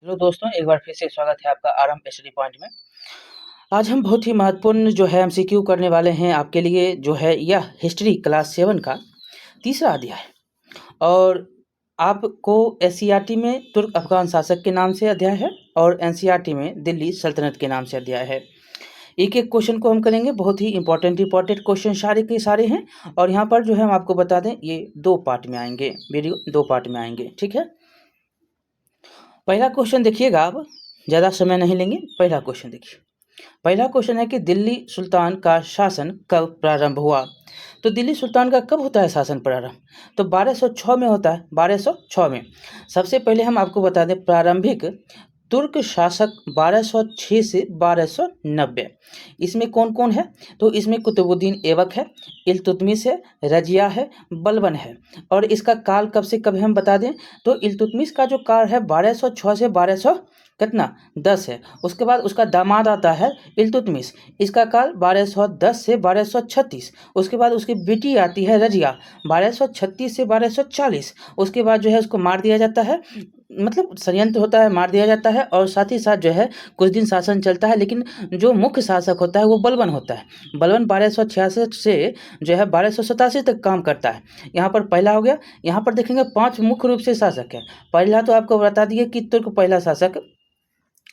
Hello दोस्तों, एक बार फिर से स्वागत है आपका आरएम स्टडी पॉइंट में। आज हम बहुत ही महत्वपूर्ण जो है एमसीक्यू करने वाले हैं आपके लिए, जो है यह हिस्ट्री क्लास 7 का तीसरा अध्याय। और आपको एससीईआरटी में तुर्क अफगान शासक के नाम से अध्याय है और एनसीईआरटी में दिल्ली सल्तनत के नाम से अध्याय है। एक एक क्वेश्चन को हम करेंगे, बहुत ही इंपॉर्टेंट क्वेश्चन सारे के सारे हैं। और यहाँ पर जो है हम आपको बता दें, ये 2 पार्ट में आएंगे, वीडियो 2 पार्ट में आएंगे, ठीक है। पहला क्वेश्चन देखिएगा, आप ज़्यादा समय नहीं लेंगे। पहला क्वेश्चन देखिए। पहला क्वेश्चन है कि दिल्ली सुल्तान का शासन कब प्रारंभ हुआ। तो दिल्ली सुल्तान का कब होता है शासन प्रारंभ? तो 1206 में होता है, 1206 में। सबसे पहले हम आपको बता दें, प्रारंभिक तुर्क शासक 1206 से 1290। इसमें कौन कौन है? तो इसमें कुतुबुद्दीन ऐबक है, इल्तुतमिश है, रजिया है, बलबन है। और इसका काल कब से कब है हम बता दें, तो इल्तुतमिश का जो काल है 1206 से 1200 कितना 10 है। उसके बाद उसका दामाद आता है इल्तुतमिश, इसका काल 1210 से 1236। उसके बाद उसकी बेटी आती है रजिया, 1236 से 1240। उसके बाद जो है उसको मार दिया जाता है, मतलब षड्यंत्र होता है, मार दिया जाता है। और साथ ही साथ जो है कुछ दिन शासन चलता है, लेकिन जो मुख्य शासक होता है वो बलबन होता है। बलबन 1266 से जो है 1287 तक काम करता है। यहाँ पर पहला हो गया। यहाँ पर देखेंगे 5 मुख्य रूप से शासक है। पहला तो आपको बता दिए कि तुर्क पहला शासक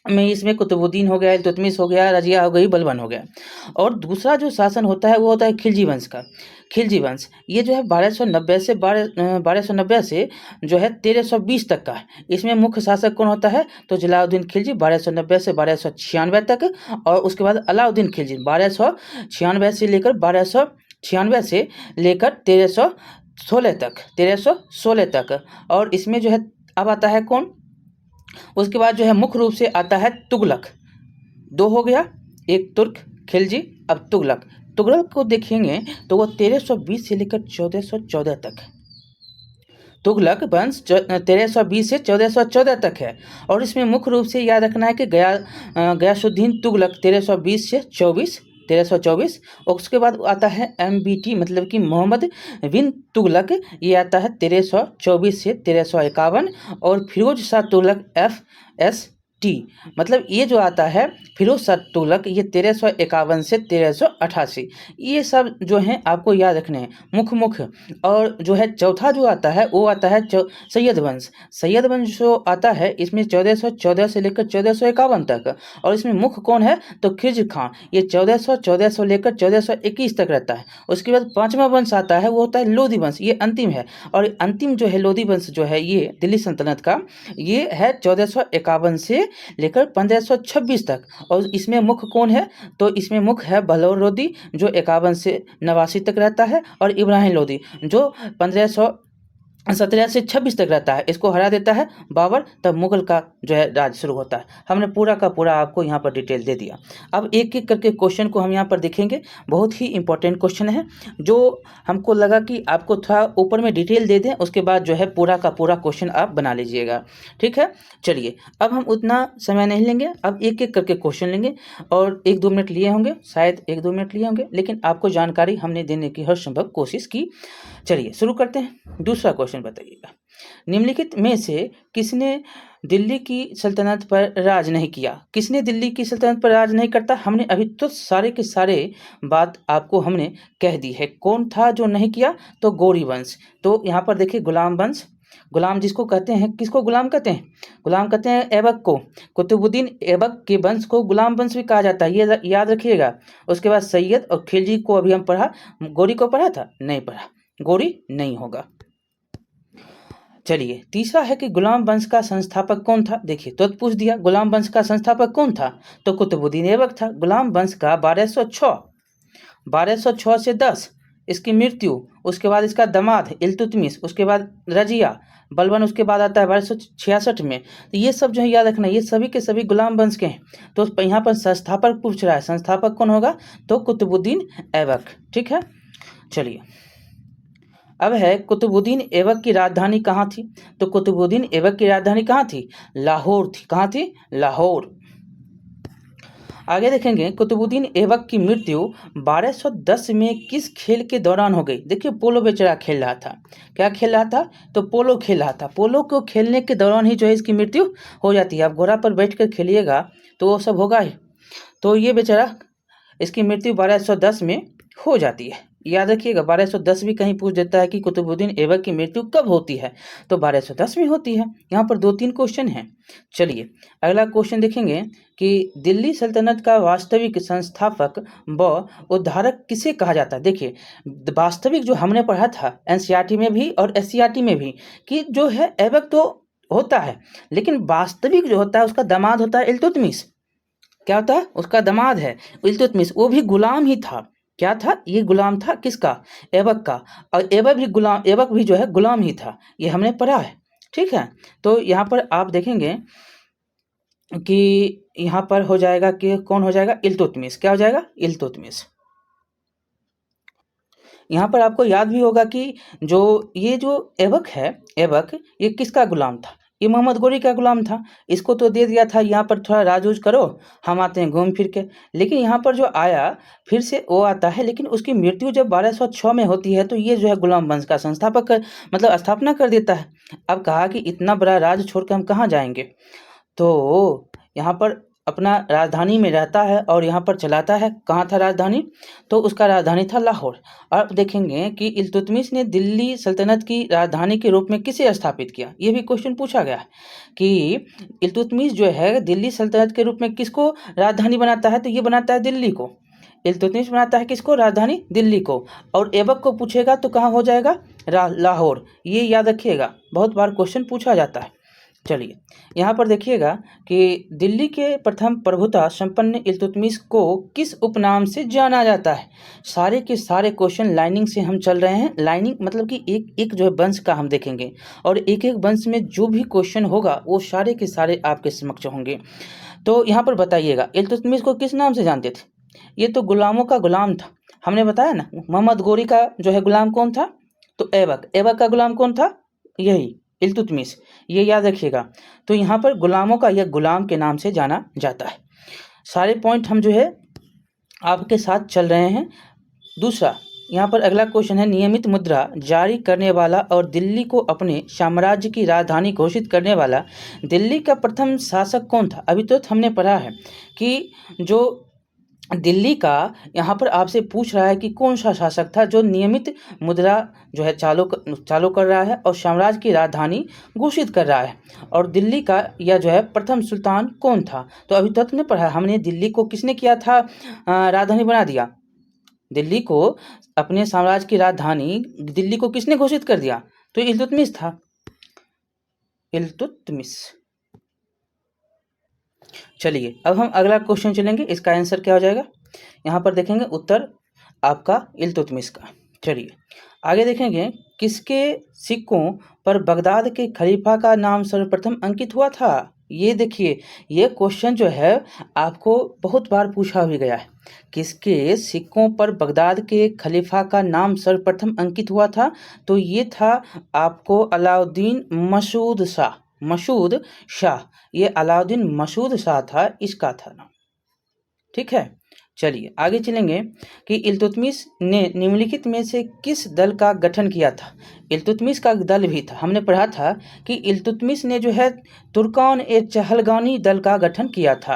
में इसमें कुतुबुद्दीन हो गया, इल्तुतमिश हो गया, रजिया हो गई, बलबन हो गया। और दूसरा जो शासन होता है वो होता है खिलजी वंश का। खिलजी वंश ये जो है 1290 से जो है 1320 तक का है। इसमें मुख्य शासक कौन होता है? तो जलालुद्दीन खिलजी 1290 से 1296 तक। और उसके बाद अलाउद्दीन खिलजी 1296 से लेकर 1296 से लेकर 1316 तक। और इसमें जो है अब आता है कौन? उसके बाद जो है मुख्य रूप से आता है तुगलक। 2 हो गया, एक तुर्क, खिलजी, अब तुगलक। तुगलक को देखेंगे तो वो 1320 से लेकर 1414 तक। तुगलक वंश 1320 से 1414 तक है। और इसमें मुख्य रूप से याद रखना है कि गयासुद्दीन तुगलक 1320 से 1324। और उसके बाद आता है MBT, मतलब कि मोहम्मद बिन तुगलक, ये आता है 1324 से 1351। और फिरोज शाह तुगलक FST, मतलब ये जो आता है फिरोज शाह तुगलक, ये 1351 से 1388। ये सब जो हैं आपको याद रखने हैं मुख्य। और जो है चौथा जो आता है वो आता है सैयद वंश। सैयद वंश जो आता है इसमें 1414 से लेकर 1451 तक। और इसमें मुख्य कौन है? तो खिल्जी खान, ये 1414 से लेकर 1421 तक रहता है। उसके बाद 5वां वंश आता है, वो होता है लोधी वंश, ये अंतिम है। और अंतिम जो है लोधी वंश जो है ये दिल्ली सल्तनत का, ये है 1451 से लेकर 1526 तक। और इसमें मुख्य कौन है? तो इसमें मुख्य है बहलोल लोदी, जो 51 से 89 तक रहता है। और इब्राहिम लोदी, जो 1517 से 26 तक रहता है। इसको हरा देता है बाबर, तब मुगल का जो है राज शुरू होता है। हमने पूरा का पूरा आपको यहाँ पर डिटेल दे दिया। अब एक एक करके क्वेश्चन को हम यहाँ पर देखेंगे। बहुत ही इंपॉर्टेंट क्वेश्चन है, जो हमको लगा कि आपको थोड़ा ऊपर में डिटेल दे दें, उसके बाद जो है पूरा का पूरा क्वेश्चन आप बना लीजिएगा, ठीक है। चलिए, अब हम उतना समय नहीं लेंगे, अब एक एक करके क्वेश्चन लेंगे। और 1-2 मिनट लिए होंगे, शायद 1-2 मिनट लिए होंगे, लेकिन आपको जानकारी हमने देने की हर संभव कोशिश की। चलिए शुरू करते हैं। दूसरा क्वेश्चन बताइएगा, निम्नलिखित में से किसने दिल्ली की सल्तनत पर राज नहीं किया? किसने दिल्ली की सल्तनत पर राज नहीं करता? हमने अभी तो सारे के सारे बात आपको हमने कह दी है। कौन था जो नहीं किया? तो गौरी वंश। तो यहाँ पर देखिए गुलाम वंश, गुलाम जिसको कहते हैं, किसको गुलाम कहते हैं? गुलाम कहते हैं ऐबक को। कुतुबुद्दीन ऐबक के वंश को गुलाम वंश भी कहा जाता है, ये याद रखिएगा। उसके बाद सैयद और खिलजी को अभी हम पढ़ा, गौरी को पढ़ा था? नहीं पढ़ा, गौरी नहीं होगा। चलिए, तीसरा है कि गुलाम वंश का संस्थापक कौन था? देखिए, तो पूछ दिया गुलाम वंश का संस्थापक कौन था, तो कुतुबुद्दीन ऐबक था। गुलाम वंश का 1206 से 10 इसकी मृत्यु। उसके बाद इसका दामाद इल्तुतमिश, उसके बाद रजिया, बलबन उसके बाद आता है 1266 में। तो ये सब जो है याद रखना, ये सभी के सभी गुलाम वंश के हैं। तो यहाँ पर संस्थापक पूछ रहा है, संस्थापक कौन होगा? तो कुतुबुद्दीन ऐबक, ठीक है। चलिए, अब है कुतुबुद्दीन ऐबक की राजधानी कहाँ थी? तो कुतुबुद्दीन ऐबक की राजधानी कहाँ थी? लाहौर थी। कहाँ थी? लाहौर। आगे देखेंगे कुतुबुद्दीन ऐबक की मृत्यु 1210 में किस खेल के दौरान हो गई। देखिए पोलो बेचारा खेल रहा था। क्या खेल रहा था? तो पोलो खेल रहा था। पोलो को खेलने के दौरान ही जो है इसकी मृत्यु हो जाती है। आप घोड़ा पर बैठ कर खेलिएगा तो वो सब होगा ही। तो ये बेचारा इसकी मृत्यु 1210 में हो जाती है। याद रखिएगा 1210 भी कहीं पूछ देता है कि कुतुबुद्दीन ऐबक की मृत्यु कब होती है, तो 1210 में होती है। यहाँ पर 2-3 क्वेश्चन हैं। चलिए अगला क्वेश्चन देखेंगे कि दिल्ली सल्तनत का वास्तविक संस्थापक व उद्धारक किसे कहा जाता है। देखिए वास्तविक जो हमने पढ़ा था एनसीईआरटी में भी और एससीईआरटी में भी कि जो है ऐबक तो होता है, लेकिन वास्तविक जो होता है उसका दामाद होता है इल्तुतमिश। क्या होता है? उसका दामाद है इल्तुतमिश। वो भी गुलाम ही था। क्या था? ये गुलाम था किसका? ऐबक का। और ऐबक भी जो है गुलाम ही था। ये हमने पढ़ा है। ठीक है, तो यहाँ पर आप देखेंगे कि यहाँ पर हो जाएगा कि कौन हो जाएगा? इल्तुतमिश। क्या हो जाएगा? इल्तुतमिश। यहाँ पर आपको याद भी होगा कि ये जो ऐबक है, ऐबक ये किसका गुलाम था? ये मोहम्मद गोरी का गुलाम था। इसको तो दे दिया था यहाँ पर थोड़ा राज-उज करो, हम आते हैं घूम फिर के। लेकिन यहाँ पर जो आया फिर से वो आता है, लेकिन उसकी मृत्यु जब 1206 में होती है तो ये जो है गुलाम वंश का संस्थापक मतलब स्थापना कर देता है। अब कहा कि इतना बड़ा राज छोड़ के हम कहाँ जाएंगे, तो यहाँ पर अपना राजधानी में रहता है और यहाँ पर चलाता है। कहाँ था राजधानी? तो उसका राजधानी था लाहौर। अब देखेंगे कि इल्तुतमिश ने दिल्ली सल्तनत की राजधानी के रूप में किसे स्थापित किया। ये भी क्वेश्चन पूछा गया है कि इल्तुतमिश जो है दिल्ली सल्तनत के रूप में किसको राजधानी बनाता है, तो ये बनाता है दिल्ली को। इल्तुतमिश बनाता है किसको? राजधानी दिल्ली को। और ऐबक को पूछेगा तो कहाँ हो जाएगा? लाहौर। ये याद रखिएगा, बहुत बार क्वेश्चन पूछा जाता है। चलिए यहाँ पर देखिएगा कि दिल्ली के प्रथम प्रभुता संपन्न इल्तुतमिश को किस उपनाम से जाना जाता है। सारे के सारे क्वेश्चन लाइनिंग से हम चल रहे हैं। लाइनिंग मतलब कि एक एक जो है वंश का हम देखेंगे और एक एक वंश में जो भी क्वेश्चन होगा वो सारे के सारे आपके समक्ष होंगे। तो यहाँ पर बताइएगा इल्तुतमिश को किस नाम से जानते थे? ये तो गुलामों का गुलाम था। हमने बताया ना, मोहम्मद गोरी का जो है गुलाम कौन था? तो ऐबक। ऐबक का गुलाम कौन था? यही इल्तुतमिश। ये याद रखिएगा। तो यहाँ पर गुलामों का यह गुलाम के नाम से जाना जाता है। सारे पॉइंट हम जो है आपके साथ चल रहे हैं। दूसरा यहाँ पर अगला क्वेश्चन है, नियमित मुद्रा जारी करने वाला और दिल्ली को अपने साम्राज्य की राजधानी घोषित करने वाला दिल्ली का प्रथम शासक कौन था। अभी तो हमने पढ़ा है कि जो दिल्ली का यहाँ पर आपसे पूछ रहा है कि कौन सा शासक था जो नियमित मुद्रा जो है चालू कर रहा है और साम्राज्य की राजधानी घोषित कर रहा है। और दिल्ली का यह जो है प्रथम सुल्तान कौन था। तो अभी तक ने पढ़ा हमने, दिल्ली को किसने किया था राजधानी बना दिया। दिल्ली को अपने साम्राज्य की राजधानी दिल्ली को किसने घोषित कर दिया? तो इल्तुतमिश था। इल्तुतमिश। चलिए अब हम अगला क्वेश्चन चलेंगे। इसका आंसर क्या हो जाएगा? यहाँ पर देखेंगे उत्तर आपका इल्तुतमिश का। चलिए आगे देखेंगे, किसके सिक्कों पर बगदाद के खलीफा का नाम सर्वप्रथम अंकित हुआ था। ये देखिए ये क्वेश्चन जो है आपको बहुत बार पूछा भी गया है। किसके सिक्कों पर बगदाद के खलीफा का नाम सर्वप्रथम अंकित हुआ था? तो ये था आपको अलाउद्दीन मसूद शाह। मसूद शाह, ये अलाउद्दीन मसूद शाह था, इसका था नाम। ठीक है, चलिए आगे चलेंगे कि इल्तुतमिश ने निम्नलिखित में से किस दल का गठन किया था। इल्तुतमिश का दल भी था। हमने पढ़ा था कि इल्तुतमिश ने जो है तुर्कान-ए-चहलगानी दल का गठन किया था।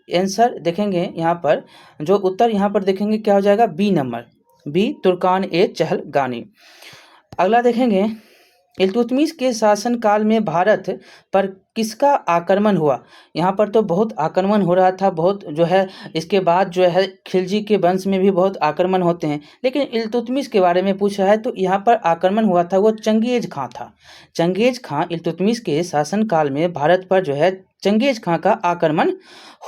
आंसर देखेंगे यहाँ पर, जो उत्तर यहाँ पर देखेंगे क्या हो जाएगा? बी नंबर, बी तुर्कान-ए-चहलगानी। अगला देखेंगे, इल्तुतमिश के शासनकाल में भारत पर किसका आक्रमण हुआ। यहाँ पर तो बहुत आक्रमण हो रहा था, बहुत जो है इसके बाद जो है खिलजी के वंश में भी बहुत आक्रमण होते हैं, लेकिन इल्तुतमिश के बारे में पूछा है तो यहाँ पर आक्रमण हुआ था वो चंगेज खां था। चंगेज खां, इल्तुतमिश के शासनकाल में भारत पर जो है चंगेज खां का आक्रमण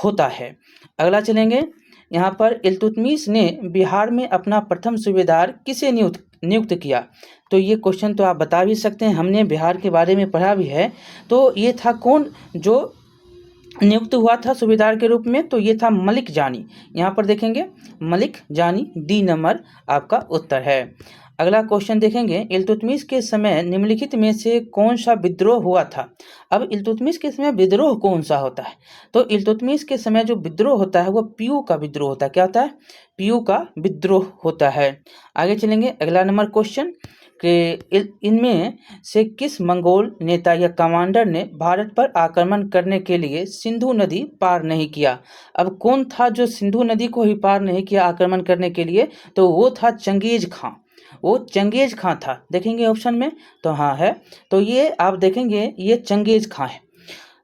होता है। अगला चलेंगे, यहाँ पर इल्तुतमिश ने बिहार में अपना प्रथम सूबेदार किसे नियुक्त किया। तो ये क्वेश्चन तो आप बता भी सकते हैं, हमने बिहार के बारे में पढ़ा भी है। तो ये था कौन जो नियुक्त हुआ था सूबेदार के रूप में? तो ये था मलिक जानी। यहाँ पर देखेंगे मलिक जानी, डी नंबर आपका उत्तर है। अगला क्वेश्चन देखेंगे, इल्तुतमिश के समय निम्नलिखित में से कौन सा विद्रोह हुआ था। अब इल्तुतमिश के समय विद्रोह कौन सा होता है, तो इल्तुतमिश के समय जो विद्रोह होता है वो पीयू का विद्रोह होता है। क्या होता है? पीयू का विद्रोह होता है। आगे चलेंगे, अगला नंबर क्वेश्चन कि इनमें से किस मंगोल नेता या कमांडर ने भारत पर आक्रमण करने के लिए सिंधु नदी पार नहीं किया। अब कौन था जो सिंधु नदी को ही पार नहीं किया आक्रमण करने के लिए, तो वो था चंगेज खां। वो चंगेज खां था। देखेंगे ऑप्शन में तो हाँ है, तो ये आप देखेंगे ये चंगेज खां है।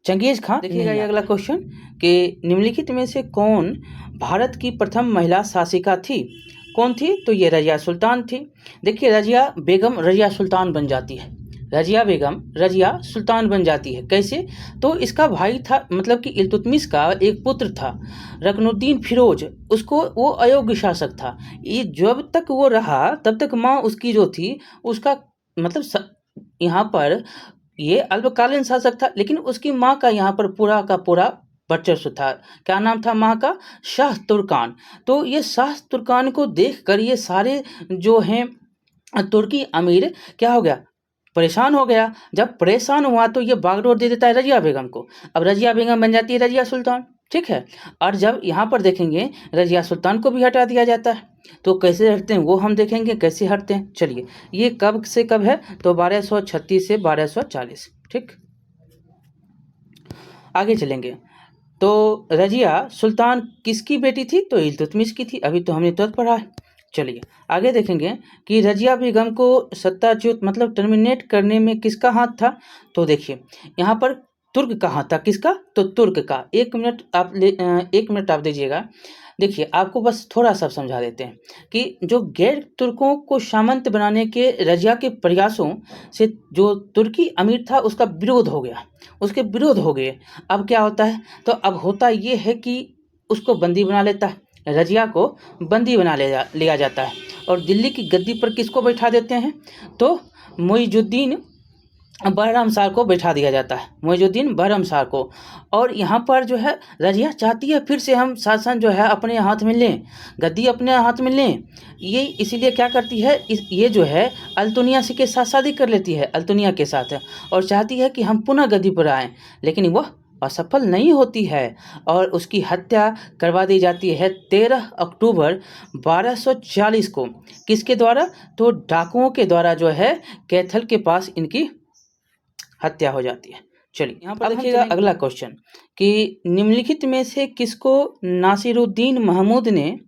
चंगेज खां। देखिएगा ये अगला क्वेश्चन कि निम्नलिखित में से कौन भारत की प्रथम महिला शासिका थी। कौन थी? तो ये रजिया सुल्तान थी। देखिए रजिया बेगम रजिया सुल्तान बन जाती है। रजिया बेगम रजिया सुल्तान बन जाती है। कैसे? तो इसका भाई था, मतलब कि इल्तुतमिश का एक पुत्र था रकनुद्दीन फिरोज, उसको वो अयोग्य शासक था। ये जब तक वो रहा तब तक माँ उसकी जो थी उसका मतलब यहाँ पर ये अल्पकालीन शासक था, लेकिन उसकी माँ का यहाँ पर पूरा का पूरा वर्चस्व था। क्या नाम था माँ का? शाह तुर्कान। तो ये शाह तुर्कान को देखकर ये सारे जो हैं तुर्की अमीर क्या हो गया? परेशान हो गया। जब परेशान हुआ तो ये बागडोर दे देता है रजिया बेगम को। अब रजिया बेगम बन जाती है रजिया सुल्तान, ठीक है। और जब यहाँ पर देखेंगे रजिया सुल्तान को भी हटा दिया जाता है। तो कैसे हटते हैं वो हम देखेंगे, कैसे हटते हैं। चलिए, ये कब से कब है? तो 1236 से 1240, ठीक। आगे चलेंगे, तो रजिया सुल्तान किसकी बेटी थी? तो इल्तुतमिश की थी। अभी तो हमने तुरंत पढ़ा है। चलिए आगे देखेंगे कि रजिया बेगम को सत्ताच्युत मतलब टर्मिनेट करने में किसका हाथ था। तो देखिए यहाँ पर तुर्क का हाथ था। किसका? तो तुर्क का। एक मिनट आप दीजिएगा। देखिए आपको बस थोड़ा सा समझा देते हैं कि जो गैर तुर्कों को सामंत बनाने के रजिया के प्रयासों से जो तुर्की अमीर था उसका विरोध हो गया, उसके विरोध हो गए। अब क्या होता है? तो अब होता ये है कि उसको बंदी बना लेता है, रजिया को बंदी बना लिया जाता है। और दिल्ली की गद्दी पर किसको बैठा देते हैं? तो मुइजुद्दीन बहरामसार को बैठा दिया जाता है, मुइजुद्दीन बहरामसार को। और यहाँ पर जो है रजिया चाहती है फिर से हम शासन जो है अपने हाथ में लें, गद्दी अपने हाथ में लें। ये इसीलिए क्या करती है, ये जो है अल्तुनिया से के साथ शादी कर लेती है, अल्तुनिया के साथ, और चाहती है कि हम पुनः गद्दी पर आएँ, लेकिन वह असफल नहीं होती है और उसकी हत्या करवा दी जाती है 13 अक्टूबर 1240 को। किसके द्वारा? तो डाकुओं के द्वारा जो है कैथल के पास इनकी हत्या हो जाती है। चलिए यहाँ पर देखिएगा अगला क्वेश्चन कि निम्नलिखित में से किसको नासिरुद्दीन महमूद ने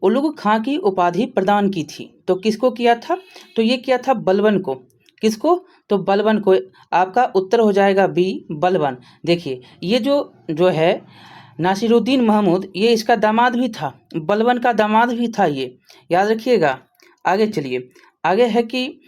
उलुग खां की उपाधि प्रदान की थी। तो किसको किया था? तो ये किया था बलबन को। किसको? तो बलबन को। आपका उत्तर हो जाएगा बी, बलबन। देखिए ये जो है नासिरुद्दीन महमूद, ये इसका दामाद भी था, बलबन का दामाद भी था, ये याद रखिएगा। आगे चलिए, आगे है कि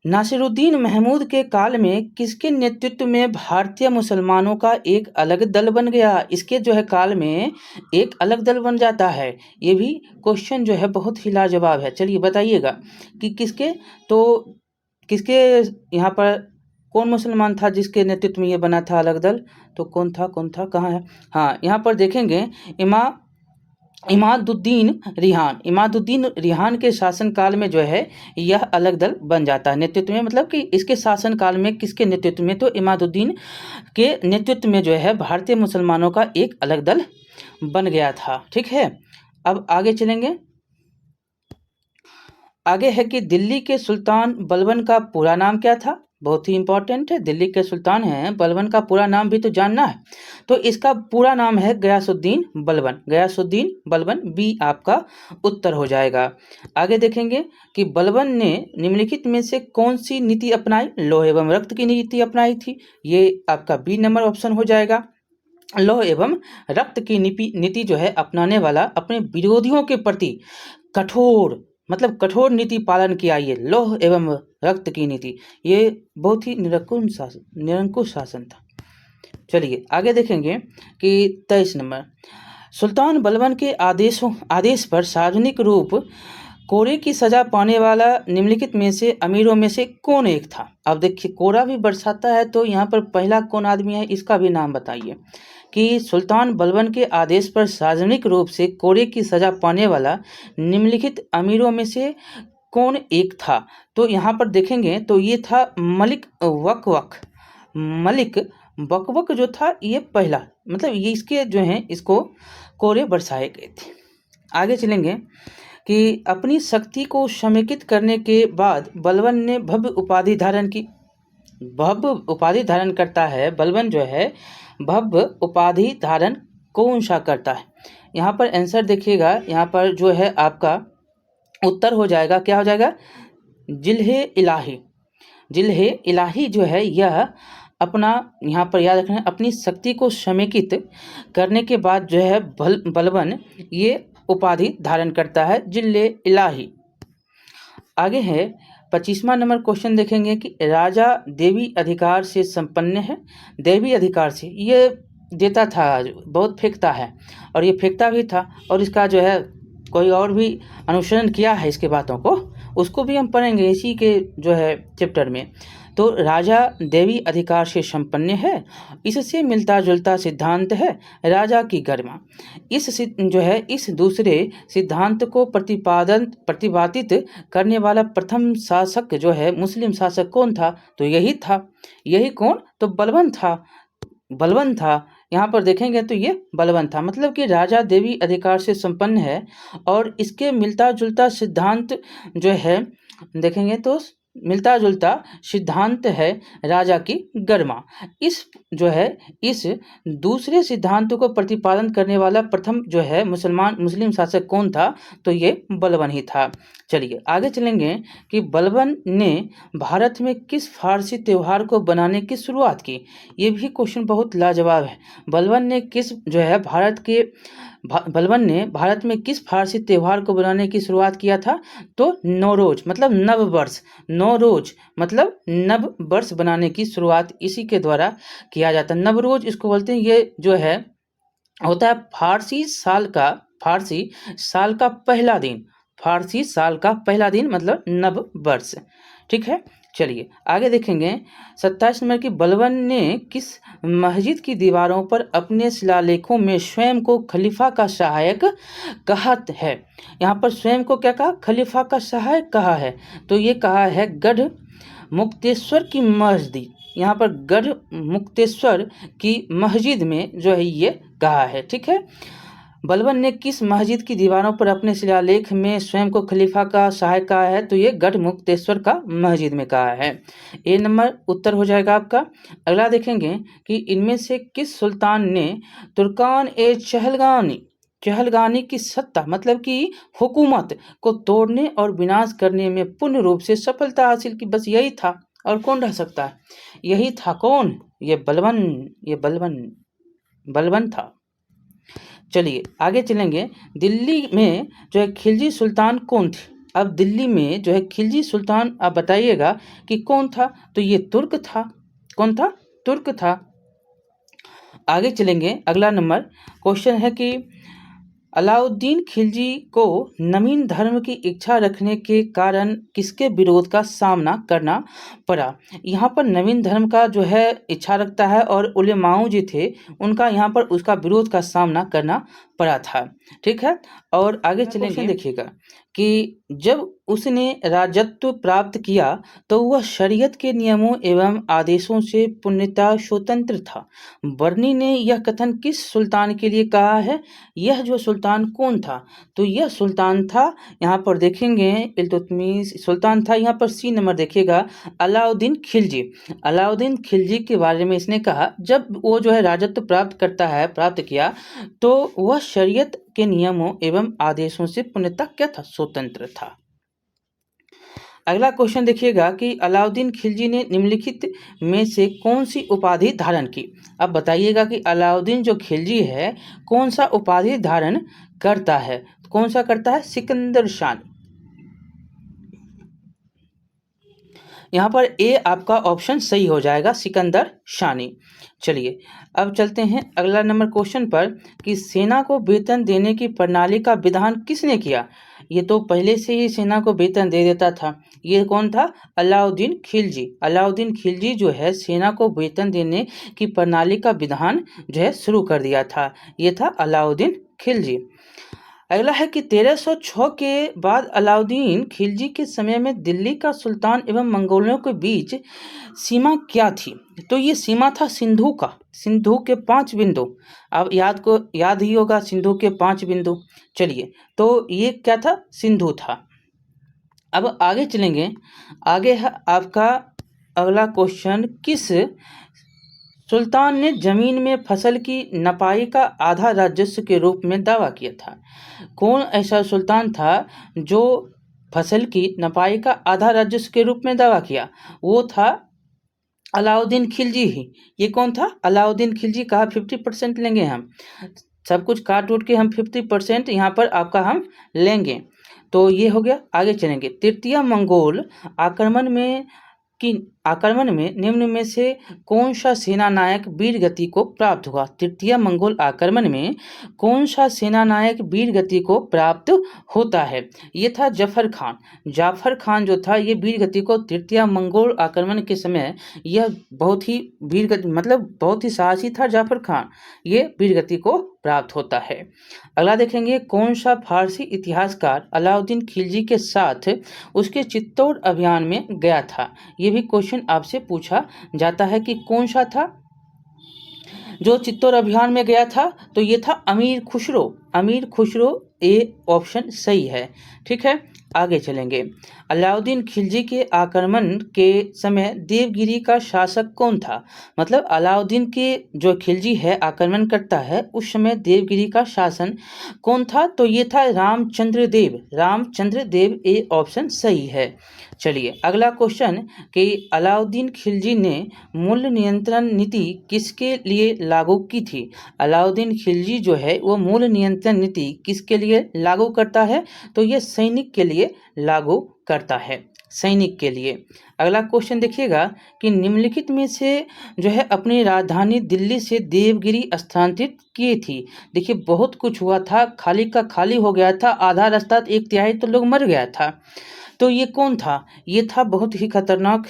नासिरुद्दीन महमूद के काल में किसके नेतृत्व में भारतीय मुसलमानों का एक अलग दल बन गया। इसके जो है काल में एक अलग दल बन जाता है। ये भी क्वेश्चन जो है बहुत ही लाजवाब है। चलिए बताइएगा कि किसके, तो किसके यहाँ पर कौन मुसलमान था जिसके नेतृत्व में ये बना था अलग दल। तो कौन था कहाँ है? हाँ, यहाँ पर देखेंगे इमादुद्दीन रिहान के शासनकाल में जो है यह अलग दल बन जाता है नेतृत्व में। मतलब कि इसके शासनकाल में किसके नेतृत्व में? तो इमादुद्दीन के नेतृत्व में जो है भारतीय मुसलमानों का एक अलग दल बन गया था, ठीक है। अब आगे चलेंगे, आगे है कि दिल्ली के सुल्तान बलबन का पूरा नाम क्या था। बहुत ही इंपॉर्टेंट है, दिल्ली के सुल्तान हैं बलबन का पूरा नाम भी तो जानना है। तो इसका पूरा नाम है गयासुद्दीन बलबन। गयासुद्दीन बलबन, बी आपका उत्तर हो जाएगा। आगे देखेंगे कि बलबन ने निम्नलिखित में से कौन सी नीति अपनाई। लौह एवं रक्त की नीति अपनाई थी, ये आपका बी नंबर ऑप्शन हो जाएगा। लौह एवं रक्त की नीति जो है अपनाने वाला अपने विरोधियों के प्रति कठोर नीति पालन किया। ये लौह एवं रक्त की नीति, ये बहुत ही निरंकुश शासन था। चलिए आगे देखेंगे कि 23 नंबर, सुल्तान बलबन के आदेश पर सार्वजनिक रूप कोरे की सजा पाने वाला निम्नलिखित में से अमीरों में से कौन एक था। अब देखिए कोरा भी बरसाता है, तो यहाँ पर पहला कौन आदमी है इसका भी नाम बताइए। कि सुल्तान बलबन के आदेश पर सार्वजनिक रूप से कोरे की सजा पाने वाला निम्नलिखित अमीरों में से कौन एक था? तो यहाँ पर देखेंगे तो ये था मलिक वकवक। मलिक वकवक जो था ये पहला, मतलब ये इसके जो हैं इसको कोरे बरसाए गए थे। आगे चलेंगे कि अपनी शक्ति को समेकित करने के बाद बलबन ने भव्य उपाधि धारण की। भव्य उपाधि धारण करता है बलबन जो है, भव्य उपाधि धारण कौन सा करता है? यहाँ पर आंसर देखिएगा, यहाँ पर जो है आपका उत्तर हो जाएगा, क्या हो जाएगा? जिल्हे इलाही। जिल्हे इलाही जो है यह अपना, यहाँ पर याद रखना, अपनी शक्ति को समेकित करने के बाद जो है बलबन ये उपाधि धारण करता है, जिल्हे इलाही। आगे है 25वां नंबर क्वेश्चन देखेंगे कि राजा देवी अधिकार से संपन्न है। देवी अधिकार से ये देता था, बहुत फेंकता है और ये फेंकता भी था, और इसका जो है कोई और भी अनुसरण किया है इसके बातों को, उसको भी हम पढ़ेंगे इसी के जो है चैप्टर में। तो राजा देवी अधिकार से संपन्न है, इससे मिलता जुलता सिद्धांत है राजा की गरिमा। जो है इस दूसरे सिद्धांत को प्रतिपादित करने वाला प्रथम शासक जो है मुस्लिम शासक कौन था? तो यही था। यही कौन? तो बलबन था। बलबन था, यहाँ पर देखेंगे तो ये बलबन था। मतलब कि राजा देवी अधिकार से संपन्न है और इसके मिलता जुलता सिद्धांत जो है देखेंगे तो मिलता जुलता सिद्धांत है राजा की गरिमा। इस जो है इस दूसरे सिद्धांत को प्रतिपादन करने वाला प्रथम जो है मुस्लिम शासक कौन था? तो ये बलबन ही था। चलिए आगे चलेंगे कि बलबन ने भारत में किस फारसी त्यौहार को बनाने की शुरुआत की? ये भी क्वेश्चन बहुत लाजवाब है। बलबन ने भारत में किस फारसी त्यौहार को बनाने की शुरुआत किया था? तो नौरोज मतलब नववर्ष। नौरोज मतलब नव वर्ष बनाने की शुरुआत इसी के द्वारा किया जाता है। नवरोज इसको बोलते हैं। ये जो है होता है फारसी साल का पहला दिन। फारसी साल का पहला दिन मतलब नव वर्ष। ठीक है, चलिए आगे देखेंगे 27 नंबर की बलबन ने किस मस्जिद की दीवारों पर अपने शिलालेखों में स्वयं को खलीफा का सहायक कहा है? यहाँ पर स्वयं को क्या कहा? खलीफा का सहायक कहा है। तो ये कहा है गढ़ मुक्तेश्वर की मस्जिद। यहाँ पर गढ़ मुक्तेश्वर की मस्जिद में जो है ये कहा है। ठीक है, बलबन ने किस मस्जिद की दीवारों पर अपने शिलालेख में स्वयं को खलीफा का सहायक कहा है? तो ये गढ़ मुक्तेश्वर का मस्जिद में कहा है। ए नंबर उत्तर हो जाएगा आपका। अगला देखेंगे कि इनमें से किस सुल्तान ने तुर्कान ए चहलगानी की सत्ता मतलब कि हुकूमत को तोड़ने और विनाश करने में पूर्ण रूप से सफलता हासिल की? बस यही था, और कौन रह सकता है? यही था। कौन? ये बलबन था। चलिए आगे चलेंगे। दिल्ली में जो है खिलजी सुल्तान कौन थे? अब दिल्ली में जो है खिलजी सुल्तान आप बताइएगा कि कौन था? तो ये तुर्क था। कौन था? तुर्क था। आगे चलेंगे, अगला नंबर क्वेश्चन है कि अलाउद्दीन खिलजी को नवीन धर्म की इच्छा रखने के कारण किसके विरोध का सामना करना पड़ा? यहाँ पर नवीन धर्म का जो है इच्छा रखता है और उलेमाओं जी थे उनका यहाँ पर उसका विरोध का सामना करना पड़ा था। ठीक है, और आगे चलेंगे देखिएगा कि जब उसने राजत्व प्राप्त किया तो वह शरीयत के नियमों एवं आदेशों से पूर्णतः स्वतंत्र था। बर्नी ने यह कथन किस सुल्तान के लिए कहा है? यह जो सुल्तान कौन था? तो यह सुल्तान था, यहाँ पर देखेंगे इल्तुतमिश सुल्तान था। यहाँ पर सी नंबर देखिएगा, अलाउद्दीन खिलजी। अलाउद्दीन खिलजी के बारे में इसने कहा जब वो जो है राजत्व प्राप्त किया तो वह शरीयत के नियमों एवं आदेशों से पूर्णतः क्या था? स्वतंत्र था। अगला क्वेश्चन देखिएगा कि अलाउद्दीन खिलजी ने निम्नलिखित में से कौन सी उपाधि धारण की? अब बताइएगा कि अलाउद्दीन जो खिलजी है कौन सा उपाधि धारण करता है? कौन सा करता है? सिकंदर शान। यहाँ पर ए आपका ऑप्शन सही हो जाएगा, सिकंदर शानी। चलिए अब चलते हैं अगला नंबर क्वेश्चन पर कि सेना को वेतन देने की प्रणाली का विधान किसने किया? ये तो पहले से ही सेना को वेतन दे देता था। ये कौन था? अलाउद्दीन खिलजी। अलाउद्दीन खिलजी जो है सेना को वेतन देने की प्रणाली का विधान जो है शुरू कर दिया था। ये था अलाउद्दीन खिलजी। अगला है कि 1306 के बाद अलाउद्दीन खिलजी के समय में दिल्ली का सुल्तान एवं मंगोलों के बीच सीमा क्या थी? तो ये सीमा था सिंधु का, सिंधु के 5 बिंदु। अब याद ही होगा सिंधु के 5 बिंदु। चलिए, तो ये क्या था? सिंधु था। अब आगे चलेंगे। आगे है आपका अगला क्वेश्चन, किस सुल्तान ने जमीन में फसल की नपाई का आधा राजस्व के रूप में दावा किया था? कौन ऐसा सुल्तान था जो फसल की नपाई का आधा राजस्व के रूप में दावा किया? वो था अलाउद्दीन खिलजी ही। ये कौन था? अलाउद्दीन खिलजी। कहा 50% लेंगे हम, सब कुछ काट उठ के हम 50% यहाँ पर आपका हम लेंगे। तो ये हो गया। आगे चलेंगे। तृतीय मंगोल आक्रमण में निम्न में से कौन सा सेना नायक वीर गति को प्राप्त हुआ? तृतीय मंगोल आक्रमण में कौन सा सेना नायक वीर गति को प्राप्त होता है? ये था जाफर खान। जाफर खान जो था ये वीर गति को तृतीय मंगोल आक्रमण के समय यह बहुत ही वीर गति मतलब बहुत ही साहसी था जाफर खान, ये वीर गति को प्राप्त होता है। अगला देखेंगे, कौन सा फारसी इतिहासकार अलाउद्दीन खिलजी के साथ उसके चित्तौड़ अभियान में गया था? ये भी क्वेश्चन आपसे पूछा जाता है कि कौन सा था जो चित्तौड़ अभियान में गया था? तो ये था अमीर खुसरो। अमीर खुसरो, ए ऑप्शन सही है। ठीक है, आगे चलेंगे। अलाउद्दीन खिलजी के आक्रमण के समय देवगिरी का शासक कौन था? मतलब अलाउद्दीन के जो खिलजी है आक्रमण करता है उस समय देवगिरी का शासन कौन था? तो ये था रामचंद्र देव। रामचंद्र देव, ए ऑप्शन सही है। चलिए, अगला क्वेश्चन कि अलाउद्दीन खिलजी ने मूल्य नियंत्रण नीति किसके लिए लागू की थी? अलाउद्दीन खिलजी जो है वो मूल्य नियंत्रण नीति किसके लिए लागू करता है? तो ये सैनिक के लिए लागू करता है, सैनिक के लिए। अगला क्वेश्चन देखिएगा कि निम्नलिखित में से जो है अपनी राजधानी दिल्ली से देवगिरी स्थानांतरित की थी। देखिए बहुत कुछ हुआ था, खाली का खाली हो गया था, आधा रास्ता 1/3 तो लोग मर गया था। तो ये कौन था? ये था बहुत ही खतरनाक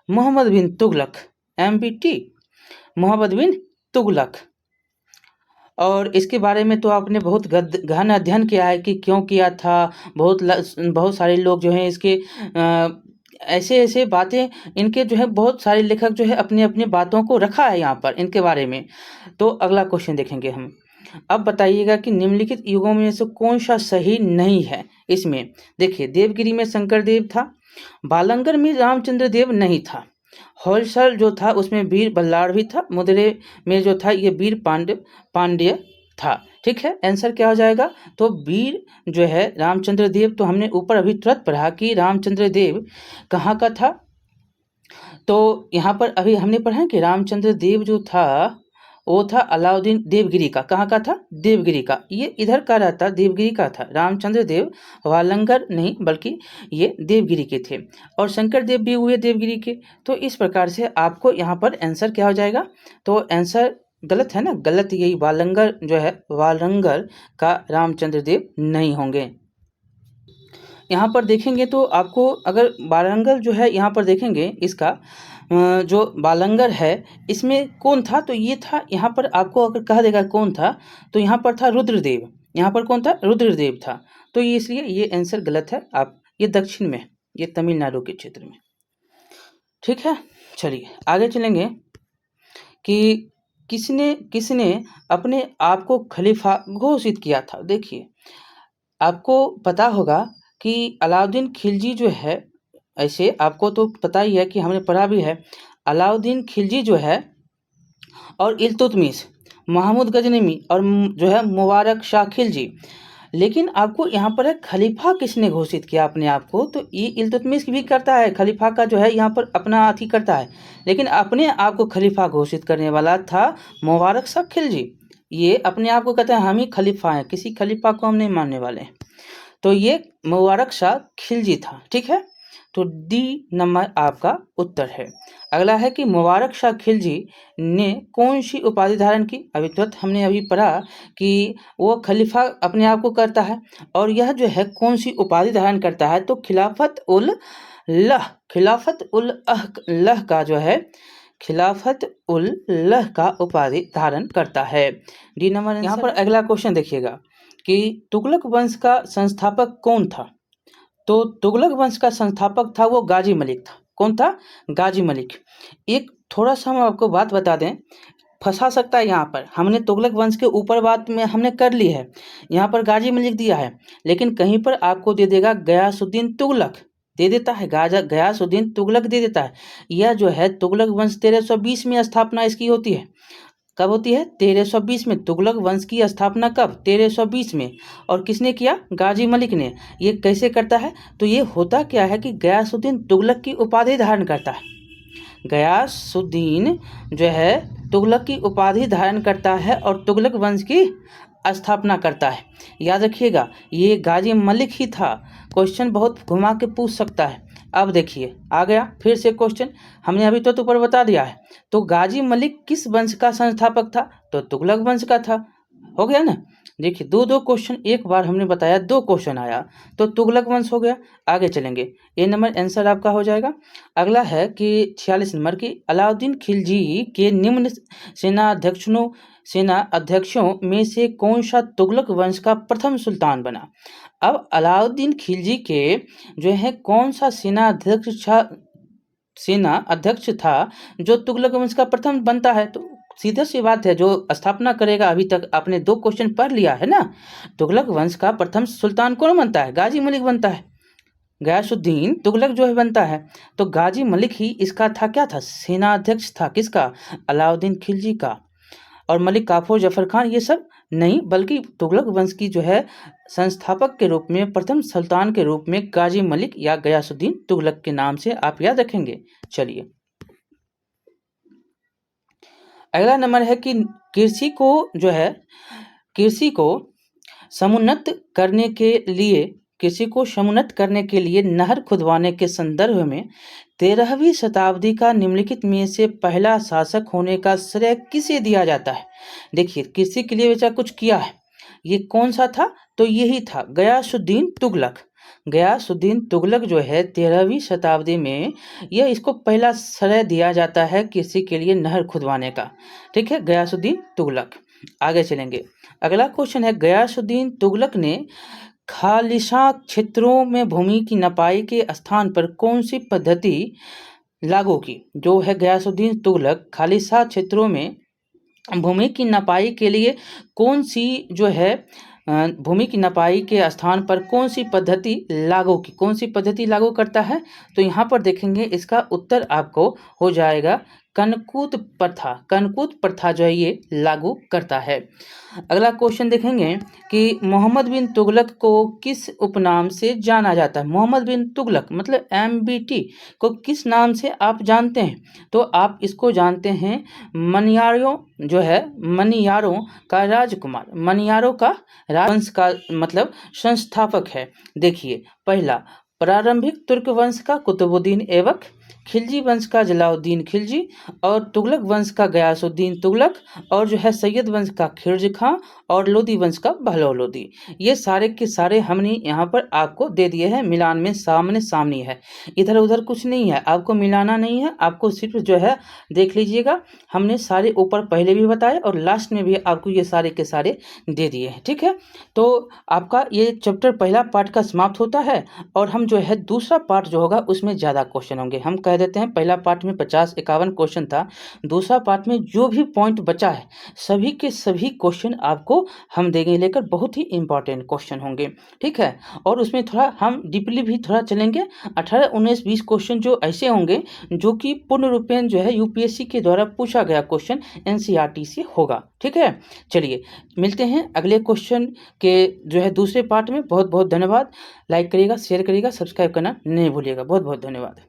मोहम्मद बिन तुगलक, MBT, मोहम्मद बिन तुगलक। और इसके बारे में तो आपने बहुत गहन अध्ययन किया है कि क्यों किया था। बहुत सारे लोग जो हैं इसके ऐसे बातें, इनके जो है बहुत सारे लेखक जो है अपनी अपनी बातों को रखा है यहाँ पर इनके बारे में। तो अगला क्वेश्चन देखेंगे हम। अब बताइएगा कि निम्नलिखित युगों में से कौन सा सही नहीं है? इसमें देखिए, देवगिरी में शंकर देव था, बालंगर में रामचंद्र देव नहीं था, होयसल जो था उसमें वीर बल्लाड़ भी था, मुदरे में जो था ये वीर पांड्य था। ठीक है, आंसर क्या हो जाएगा? तो वीर जो है रामचंद्र देव, तो हमने ऊपर अभी तुरंत पढ़ा कि रामचंद्र देव कहाँ का था। तो यहाँ पर अभी हमने पढ़ा कि रामचंद्र देव जो था वो था अलाउद्दीन देवगिरी का। कहाँ का था? देवगिरी का। ये इधर का रहता, देवगिरी का था। रामचंद्र देव वालंगर नहीं बल्कि ये देवगिरी के थे, और शंकर देव भी हुए देवगिरी के। तो इस प्रकार से आपको यहाँ पर आंसर क्या हो जाएगा? तो आंसर गलत है ना, गलत यही वालंगर जो है, वालंगर का रामचंद्र देव नहीं होंगे। यहाँ पर देखेंगे तो आपको अगर वालंगर जो है यहाँ पर देखेंगे इसका जो वालंगर है इसमें कौन था? तो ये था, यहाँ पर आपको अगर कहा देगा कौन था तो यहाँ पर था रुद्रदेव। यहाँ पर कौन था? रुद्रदेव था। तो ये इसलिए ये आंसर गलत है। आप ये दक्षिण में, ये तमिलनाडु के क्षेत्र में। ठीक है, चलिए आगे चलेंगे कि किसने अपने आप को खलीफा घोषित किया था। देखिए आपको पता होगा कि अलाउद्दीन खिलजी जो है, ऐसे आपको तो पता ही है कि हमने पढ़ा भी है, अलाउद्दीन खिलजी जो है और इल्तुतमिश, महमूद गजनवी और जो है मुबारक शाह खिलजी। लेकिन आपको यहाँ पर है खलीफा किसने घोषित किया अपने आप को? तो ये इल्तुतमिश भी करता है खलीफा का जो है यहाँ पर अपना अथी करता है, लेकिन अपने आप को खलीफा घोषित करने वाला था मुबारक शाह खिलजी। ये अपने आप को कहते हैं हम ही खलीफा हैं, किसी खलीफा को हम नहीं मानने वाले हैं। तो ये मुबारक शाह खिलजी था। ठीक है, तो डी नंबर आपका उत्तर है। अगला है कि मुबारक शाह खिलजी ने कौन सी उपाधि धारण की? अभी तुरंत हमने अभी पढ़ा कि वो खलीफा अपने आप को करता है, और यह जो है कौन सी उपाधि धारण करता है? तो खिलाफत उल लह का जो है, खिलाफत उल लह का उपाधि धारण करता है। D number. यहाँ पर अगला क्वेश्चन देखिएगा कि तुगलक वंश का संस्थापक कौन था। तो तुगलक वंश का संस्थापक था वो गाजी मलिक था। कौन था? गाजी मलिक। एक थोड़ा सा हम आपको बात बता दें, फंसा सकता है यहाँ पर। हमने तुगलक वंश के ऊपर बात में हमने कर ली है, यहाँ पर गाजी मलिक दिया है, लेकिन कहीं पर आपको दे देगा गयासुद्दीन तुगलक, दे देता है गयासुद्दीन तुगलक दे देता है। यह जो है तुगलक वंश 1320 में स्थापना इसकी होती है। कब होती है? 1320 में। तुगलक वंश की स्थापना कब? 1320 में। और किसने किया? गाजी मलिक ने। ये कैसे करता है? तो ये होता क्या है कि गयासुद्दीन तुगलक की उपाधि धारण करता है। गयासुद्दीन जो है तुगलक की उपाधि धारण करता है और तुगलक वंश की स्थापना करता है। याद रखिएगा, ये गाजी मलिक ही था। क्वेश्चन बहुत घुमा के पूछ सकता है। अब देखिए आ गया फिर से क्वेश्चन, हमने अभी तो ऊपर बता दिया है। तो गाजी मलिक किस वंश का संस्थापक था? तो तुगलक वंश का था। हो गया ना। देखिए दो क्वेश्चन, एक बार हमने बताया 2 क्वेश्चन आया, तो तुगलक वंश हो गया। आगे चलेंगे, ए नंबर आंसर आपका हो जाएगा। अगला है कि 46 नंबर की, अलाउद्दीन खिलजी के निम्न सेना अध्यक्षों में से कौन सा तुगलक वंश का प्रथम सुल्तान बना। अब अलाउद्दीन खिलजी के जो है कौन सा सेना अध्यक्ष था जो तुगलक वंश का प्रथम बनता है। तो सीधा सी बात है, जो स्थापना करेगा, अभी तक आपने 2 क्वेश्चन पढ़ लिया है ना। तुगलक वंश का प्रथम सुल्तान कौन बनता है? गाजी मलिक बनता है। गयासुद्दीन तुगलक जो है बनता है। तो गाजी मलिक ही इसका था, क्या था? सेनाध्यक्ष था। किसका? अलाउद्दीन खिलजी का। और मलिक काफूर, जफर खान, ये सब नहीं, बल्कि तुगलक वंश की जो है संस्थापक के रूप में, प्रथम सुल्तान के रूप में गाजी मलिक या गयासुद्दीन तुगलक के नाम से आप याद रखेंगे। चलिए अगला नंबर है कि कृषि को समुन्नत करने के लिए नहर खुदवाने के संदर्भ में 13वीं शताब्दी का निम्नलिखित में से पहला शासक होने का श्रेय किसे दिया जाता है। देखिए कृषि के लिए बेचा कुछ किया है, ये कौन सा था? तो यही था गयासुद्दीन तुगलक। गयासुद्दीन तुगलक जो है 13वीं शताब्दी में, यह इसको पहला श्रेय दिया जाता है कृषि के लिए नहर खुदवाने का। ठीक है, गयासुद्दीन तुगलक। आगे चलेंगे, अगला क्वेश्चन है, गयासुद्दीन तुगलक ने खालिशा क्षेत्रों में भूमि की नपाई के स्थान पर कौन सी पद्धति लागू की। जो है गयासुद्दीन तुगलक खालिशा क्षेत्रों में भूमि की नपाई के लिए कौन सी जो है भूमि की नपाई के स्थान पर कौन सी पद्धति लागू की, कौन सी पद्धति लागू करता है। तो यहाँ पर देखेंगे इसका उत्तर आपको हो जाएगा कनकूत प्रथा। कनकूत प्रथा जो है ये लागू करता है। अगला क्वेश्चन देखेंगे कि मोहम्मद बिन तुगलक को किस उपनाम से जाना जाता है। मोहम्मद बिन तुगलक मतलब MBT को किस नाम से आप जानते हैं। तो आप इसको जानते हैं मनियारों, जो है मनियारों का राजकुमार, मनियारों का राजवंश का मतलब संस्थापक है। देखिए पहला, प्रारंभिक तुर्क वंश का कुतुबुद्दीन ऐबक, खिलजी वंश का जलालुद्दीन खिलजी, और तुगलक वंश का गयासुद्दीन तुगलक, और जो है सैयद वंश का खिरज खां, और लोदी वंश का बहलोल लोदी। ये सारे के सारे हमने यहाँ पर आपको दे दिए हैं, मिलान में सामने सामनी है, इधर उधर कुछ नहीं है, आपको मिलाना नहीं है, आपको सिर्फ जो है देख लीजिएगा। हमने सारे ऊपर पहले भी बताए और लास्ट में भी आपको ये सारे के सारे दे दिए हैं। ठीक है, तो आपका ये चैप्टर पहला पार्ट का समाप्त होता है, और हम जो है दूसरा पार्ट जो होगा उसमें ज़्यादा क्वेश्चन होंगे। हम कह देते हैं पहला पार्ट में 50-51 क्वेश्चन था, दूसरा पार्ट में जो भी पॉइंट बचा है सभी के सभी क्वेश्चन आपको हम देंगे लेकर, बहुत ही इंपॉर्टेंट क्वेश्चन होंगे। ठीक है, और उसमें थोड़ा हम डीपली भी थोड़ा चलेंगे। 18, 19, 20 क्वेश्चन जो ऐसे होंगे जो कि पूर्ण रूपेण जो है UPSC के द्वारा पूछा गया क्वेश्चन NCERT से होगा। ठीक है, चलिए मिलते हैं अगले क्वेश्चन के जो है दूसरे पार्ट में। बहुत बहुत धन्यवाद। लाइक करिएगा, शेयर करिएगा, सब्सक्राइब करना नहीं भूलिएगा। बहुत बहुत धन्यवाद।